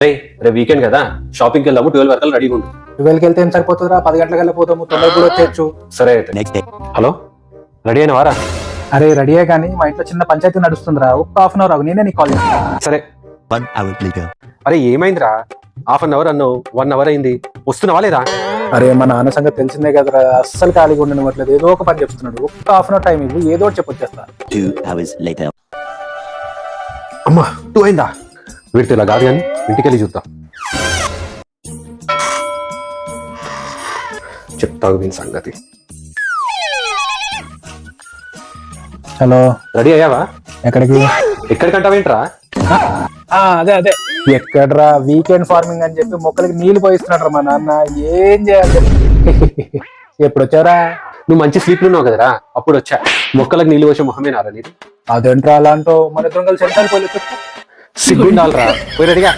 రేపు వీకెండ్ కదా షాపింగ్కి వెళ్దాము 12 వరకు రెడీగా ఉండు. 12కి వెళ్తే ఏం సరిపోతుందిరా? 10 గంటలకు వెళ్ళిపోతాము, తొందరగా కూడా వచ్చేయచ్చు. సరే అయితే Next day. హలో రెడీ అయిన వారా? అరే రెడీయే కానీ మా ఇంట్లో చిన్న పంచాయతీ నడుస్తుందిరా, ఒక్క హాఫ్ అన్ అవర్ ఆగు, నేనే నీకు కాల్ చేస్తాను. సరే 1 hour later. అరే ఏమైందిరా? హాఫ్ అన్ అవర్ అన్నావు, 1 అవర్ అయింది, వస్తున్నావా లేదా? అరే మా నాన్న సంగతి తెలిసిందే కదరా, అస్సలు ఖాళీగా ఉండనివ్వట్లేదు, ఏదో ఒక పని చెప్తున్నాడు. ఒక్క హాఫ్ అన్ అవర్ టైం ఇవ్వు, ఏదో ఒకటి చెప్పొచ్చేస్తా. 2 hours later. అమ్మా 2 అయిందా? వీడితో ఇలా కాదు కానీ ఇంటికి వెళ్ళి చూద్దాం. చెప్తావు దీని సంగతి. హలో, రెడీ అయ్యావా? ఎక్కడికి? ఎక్కడికంటావేంట్రా? అదే అదే, ఎక్కడ్రా? వీకెండ్ ఫార్మింగ్ అని చెప్పి మొక్కలకి నీళ్లు పోయిస్తున్నాడు మా నాన్న, ఏం చేయాలి? ఎప్పుడు వచ్చారా? నువ్వు మంచి స్లీప్ ఉన్నావు కదరా, అప్పుడు వచ్చా. మొక్కలకు నీళ్ళు పోసే మొహమే నారా నీది? అదేంట్రా అలా అంటూ? మన ఇద్దరం కలిసి ఎంత పోయి సిగ్గుండాలరా. పోయి రెడీగా